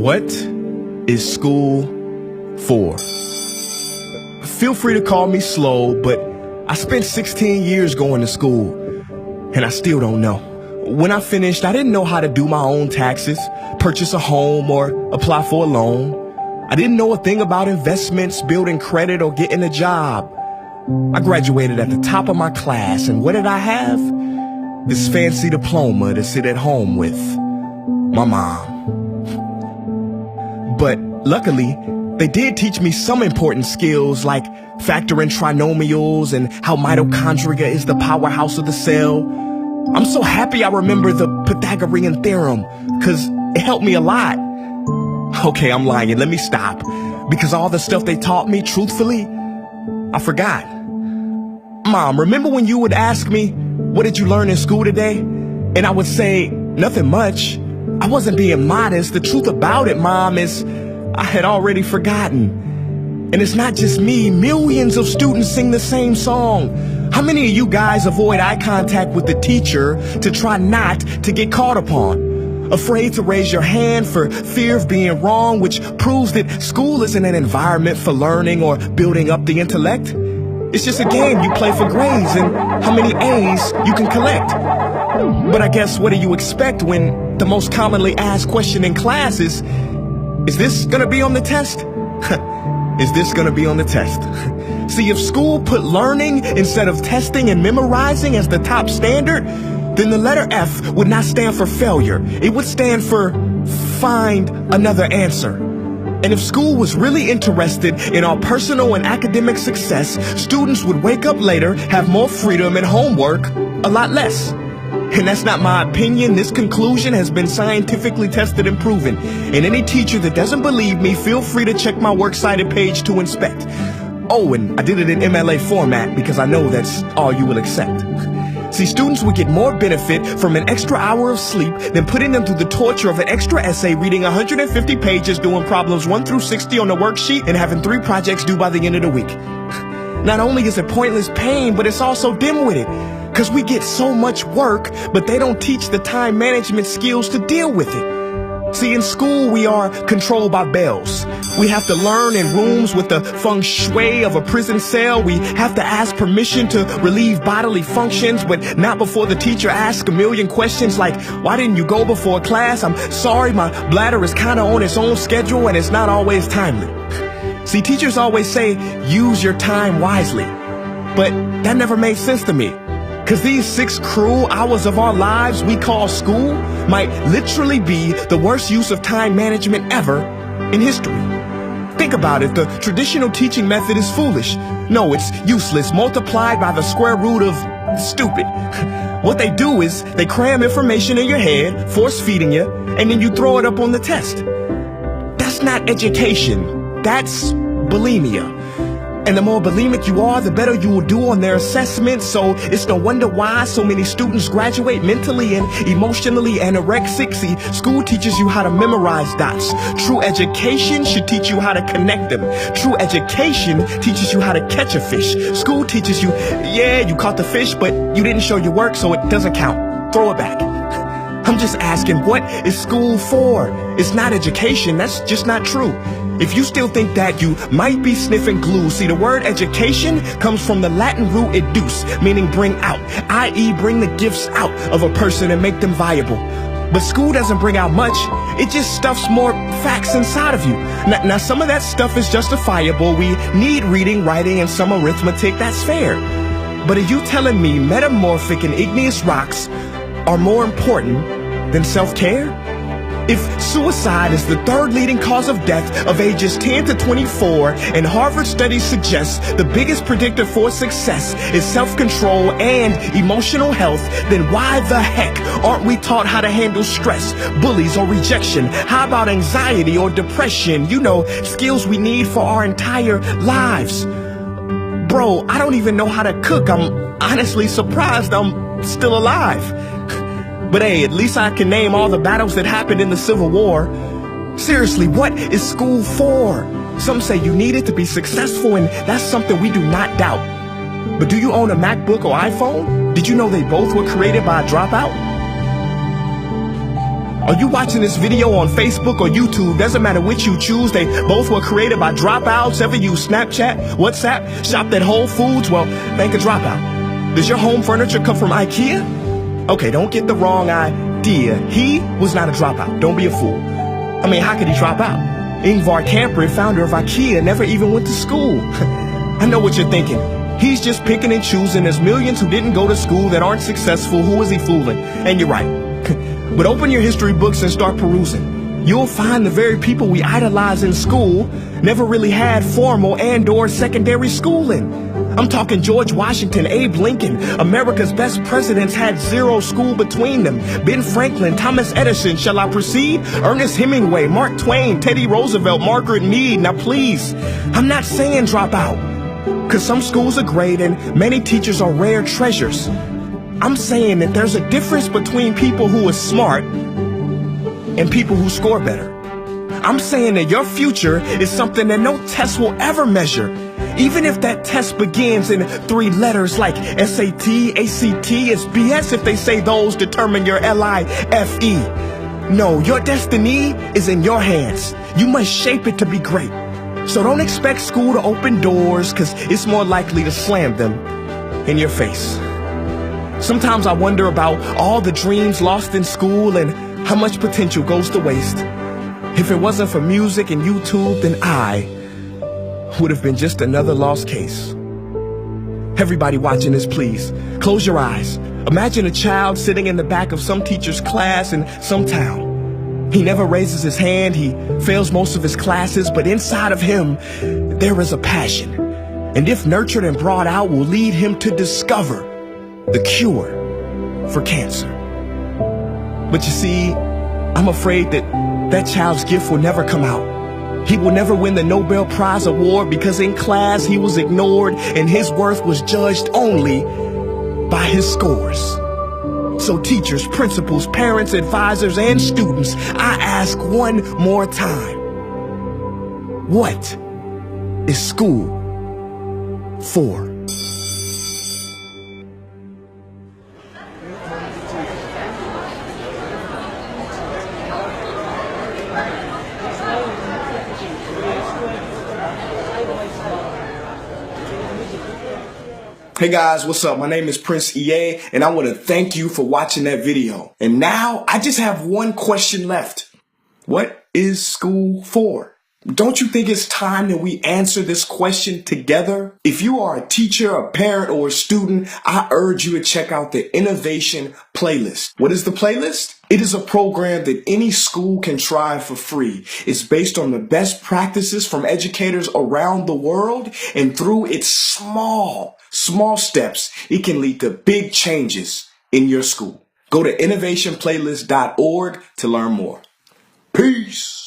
What is school for? Feel free to call me slow, but I spent 16 years going to school, and I still don't know. When I finished, I didn't know how to do my own taxes, purchase a home, or apply for a loan. I didn't know a thing about investments, building credit, or getting a job. I graduated at the top of my class, and what did I have? This fancy diploma to sit at home with my mom. But luckily, they did teach me some important skills like factoring trinomials and how mitochondria is the powerhouse of the cell. I'm so happy I remember the Pythagorean theorem, because it helped me a lot. Okay, I'm lying. Let me stop. Because all the stuff they taught me, truthfully, I forgot. Mom, remember when you would ask me, what did you learn in school today? And I would say, nothing much. I wasn't being modest. The truth about it, Mom, is I had already forgotten. And it's not just me. Millions of students sing the same song. How many of you guys avoid eye contact with the teacher to try not to get caught upon? Afraid to raise your hand for fear of being wrong, which proves that school isn't an environment for learning or building up the intellect. It's just a game you play for grades and how many A's you can collect. But I guess what do you expect when the most commonly asked question in class is this gonna be on the test? Is this gonna be on the test? See, if school put learning instead of testing and memorizing as the top standard, then the letter F would not stand for failure. It would stand for find another answer. And if school was really interested in our personal and academic success, students would wake up later, have more freedom and homework, a lot less. And that's not my opinion. This conclusion has been scientifically tested and proven. And any teacher that doesn't believe me, feel free to check my works cited page to inspect. Oh, and I did it in MLA format because I know that's all you will accept. See, students would get more benefit from an extra hour of sleep than putting them through the torture of an extra essay, reading 150 pages, doing problems 1 through 60 on the worksheet, and having 3 projects due by the end of the week. Not only is it pointless pain, but it's also dim-witted, because we get so much work, but they don't teach the time management skills to deal with it. See, in school, we are controlled by bells. We have to learn in rooms with the feng shui of a prison cell. We have to ask permission to relieve bodily functions, but not before the teacher asks a million questions like, why didn't you go before class? I'm sorry, my bladder is kind of on its own schedule and it's not always timely. See, teachers always say, use your time wisely. But that never made sense to me. Because these 6 cruel hours of our lives we call school might literally be the worst use of time management ever in history. Think about it. The traditional teaching method is foolish. No, it's useless, multiplied by the square root of stupid. What they do is they cram information in your head, force feeding you, and then you throw it up on the test. That's not education. That's bulimia. And the more bulimic you are, the better you will do on their assessments. So it's no wonder why so many students graduate mentally and emotionally anorexic. See, school teaches you how to memorize dots. True education should teach you how to connect them. True education teaches you how to catch a fish. School teaches you, yeah, you caught the fish, but you didn't show your work, so it doesn't count. Throw it back. I'm just asking, what is school for? It's not education. That's just not true. If you still think that, you might be sniffing glue. See, the word education comes from the Latin root educe, meaning bring out, i.e. bring the gifts out of a person and make them viable. But school doesn't bring out much. It just stuffs more facts inside of you. Now, some of that stuff is justifiable. We need reading, writing, and some arithmetic. That's fair. But are you telling me metamorphic and igneous rocks are more important than self-care? If suicide is the 3rd leading cause of death of ages 10 to 24, and Harvard studies suggest the biggest predictor for success is self-control and emotional health, then why the heck aren't we taught how to handle stress, bullies, or rejection? How about anxiety or depression? You know, skills we need for our entire lives. Bro, I don't even know how to cook. I'm honestly surprised I'm still alive. But hey, at least I can name all the battles that happened in the Civil War. Seriously, what is school for? Some say you need it to be successful, and that's something we do not doubt. But do you own a MacBook or iPhone? Did you know they both were created by a dropout? Are you watching this video on Facebook or YouTube? Doesn't matter which you choose. They both were created by dropouts. Ever use Snapchat, WhatsApp, shopped at Whole Foods? Well, thank a dropout. Does your home furniture come from IKEA? Okay, don't get the wrong idea. He was not a dropout. Don't be a fool. I mean, how could he drop out? Ingvar Kamprad, founder of IKEA, never even went to school. I know what you're thinking. He's just picking and choosing. There's millions who didn't go to school that aren't successful. Who is he fooling? And you're right. But open your history books and start perusing. You'll find the very people we idolize in school never really had formal and/or secondary schooling. I'm talking George Washington, Abe Lincoln. America's best presidents had zero school between them. Ben Franklin, Thomas Edison, shall I proceed? Ernest Hemingway, Mark Twain, Teddy Roosevelt, Margaret Mead. Now please, I'm not saying drop out, because some schools are great and many teachers are rare treasures. I'm saying that there's a difference between people who are smart and people who score better. I'm saying that your future is something that no test will ever measure. Even if that test begins in 3 letters like SAT, ACT, it's BS if they say those determine your LIFE. No, your destiny is in your hands. You must shape it to be great. So don't expect school to open doors, because it's more likely to slam them in your face. Sometimes I wonder about all the dreams lost in school and how much potential goes to waste. If it wasn't for music and YouTube, then I would have been just another lost case. Everybody watching this, please, close your eyes. Imagine a child sitting in the back of some teacher's class in some town. He never raises his hand, he fails most of his classes, but inside of him, there is a passion. And if nurtured and brought out, will lead him to discover the cure for cancer. But you see, I'm afraid that child's gift will never come out. He will never win the Nobel Prize award because in class he was ignored and his worth was judged only by his scores. So teachers, principals, parents, advisors, and students, I ask one more time, what is school for? Hey guys, what's up? My name is Prince EA, and I want to thank you for watching that video. And now I just have one question left. What is school for? Don't you think it's time that we answer this question together? If you are a teacher, a parent, or a student, I urge you to check out the Innovation Playlist. What is the playlist? It is a program that any school can try for free. It's based on the best practices from educators around the world, and through its small steps, it can lead to big changes in your school. Go to innovationplaylist.org to learn more. Peace.